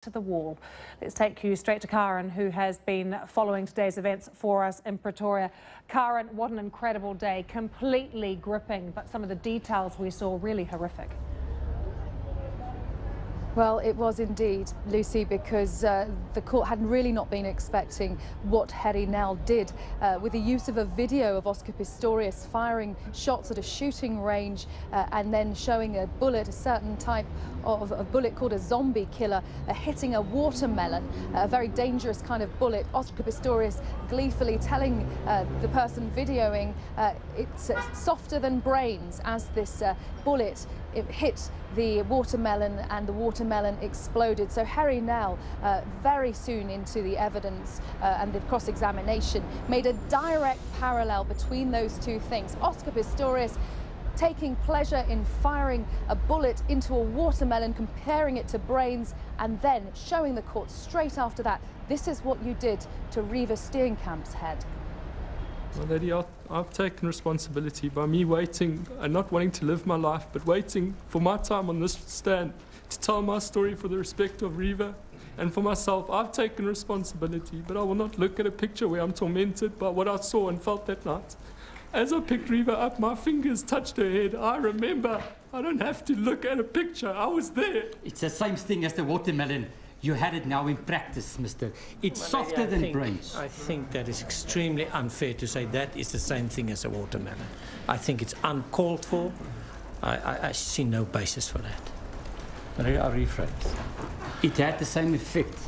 to the wall. Let's take you straight to Karin, who has been following today's events for us in Pretoria. Karin, what an incredible day, completely gripping, but some of the details we saw really horrific. Well, it was indeed, Lucy, because the court had really not been expecting what Gerrie Nel did with the use of a video of Oscar Pistorius firing shots at a shooting range and then showing a bullet, a certain type of a bullet called a zombie killer, hitting a watermelon, a very dangerous kind of bullet. Oscar Pistorius gleefully telling the person videoing it's softer than brains as this bullet hit the watermelon and the watermelon exploded. So Gerrie Nel, very soon into the evidence and the cross-examination, made a direct parallel between those two things. Oscar Pistorius taking pleasure in firing a bullet into a watermelon, comparing it to brains, and then showing the court straight after that, this is what you did to Reeva Steenkamp's head. Well, lady, I've taken responsibility by me waiting and not wanting to live my life, but waiting for my time on this stand to tell my story for the respect of Reeva and for myself. I've taken responsibility, but I will not look at a picture where I'm tormented by what I saw and felt that night. As I picked Reeva up, my fingers touched her head. I remember. I don't have to look at a picture. I was there. It's the same thing as the watermelon. You had it now in practice, mister. It's softer than brains. I think that is extremely unfair to say that is the same thing as a watermelon. I think it's uncalled for. I see no basis for that. I'll rephrase. It had the same effect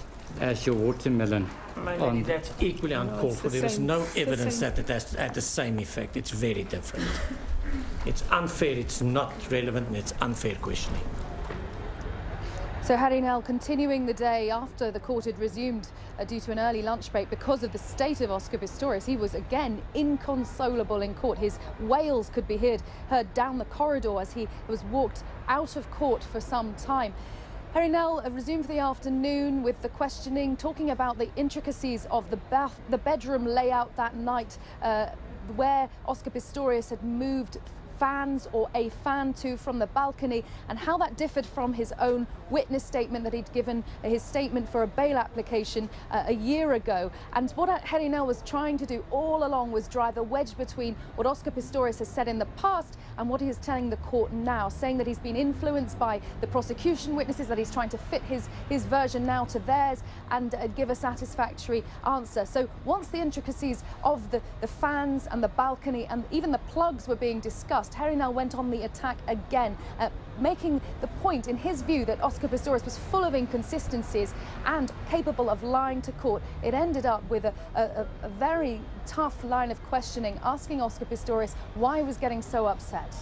as your watermelon. Maybe that's equally uncalled for. There is no evidence that it has had the same effect. It's very different. It's unfair, it's not relevant, and it's unfair questioning. So Gerrie Nel continuing the day after the court had resumed due to an early lunch break because of the state of Oscar Pistorius. He was again inconsolable in court. His wails could be heard down the corridor as he was walked out of court for some time. Gerrie Nel resumed for the afternoon with the questioning, talking about the intricacies of the bedroom layout that night, where Oscar Pistorius had moved fans or a fan to from the balcony, and how that differed from his own witness statement that he'd given, his statement for a bail application a year ago. And what Gerrie Nel was trying to do all along was drive a wedge between what Oscar Pistorius has said in the past and what he is telling the court now, saying that he's been influenced by the prosecution witnesses, that he's trying to fit his version now to theirs and give a satisfactory answer. So once the intricacies of the fans and the balcony and even the plugs were being discussed, Gerrie Nel went on the attack again, making the point, in his view, that Oscar Pistorius was full of inconsistencies and capable of lying to court. It ended up with a very tough line of questioning, asking Oscar Pistorius why he was getting so upset.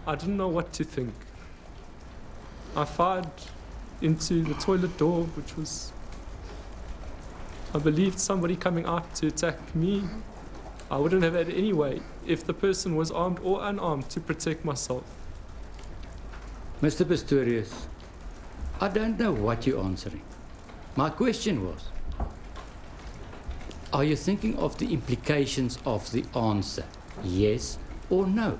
I didn't know what to think. I fired into the toilet door, which was, I believed, somebody coming out to attack me. I wouldn't have had any way, if the person was armed or unarmed, to protect myself. Mr. Pistorius, I don't know what you're answering. My question was, are you thinking of the implications of the answer? Yes or no?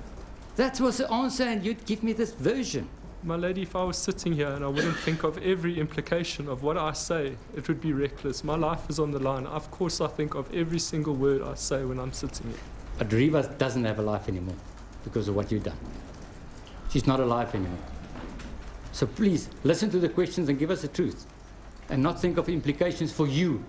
That was the answer, and you'd give me this version. My lady, if I was sitting here and I wouldn't think of every implication of what I say, it would be reckless. My life is on the line. Of course, I think of every single word I say when I'm sitting here. But Reeva doesn't have a life anymore because of what you've done. She's not alive anymore. So please, listen to the questions and give us the truth, and not think of implications for you.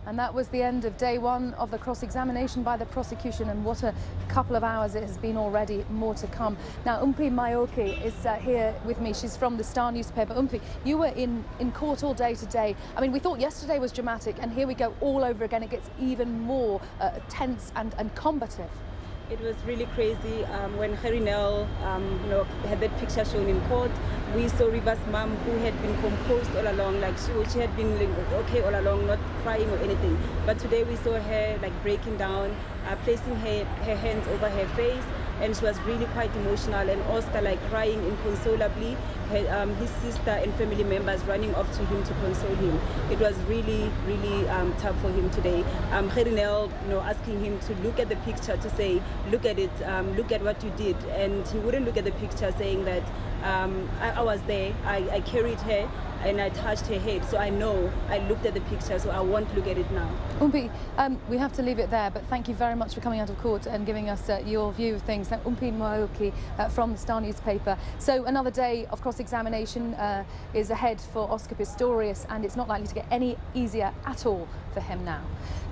And that was the end of day one of the cross-examination by the prosecution, and what a couple of hours it has been already, more to come. Now, Umpi Mayoki is here with me. She's from the Star newspaper. Umpi, you were in court all day today. I mean, we thought yesterday was dramatic, and here we go all over again. It gets even more tense and combative. It was really crazy when Gerrie Nel had that picture shown in court. We saw Reeva's mom, who had been composed all along, like she had been okay all along, not crying or anything. But today we saw her like breaking down, placing her hands over her face, and she was really quite emotional. And Oscar like crying inconsolably. His sister and family members running off to him to console him. It was really, really tough for him today. Gerrie Nel, asking him to look at the picture, to say, look at it, look at what you did, and he wouldn't look at the picture, saying that I was there, I carried her, and I touched her head. So I know, I looked at the picture, so I won't look at it now. Umpi, we have to leave it there, but thank you very much for coming out of court and giving us your view of things. Umpi Moaoki from the Star newspaper. So another day of cross-examination is ahead for Oscar Pistorius, and it's not likely to get any easier at all for him now.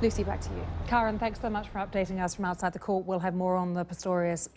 Lucy, back to you. Karin, thanks so much for updating us from outside the court. We'll have more on the Pistorius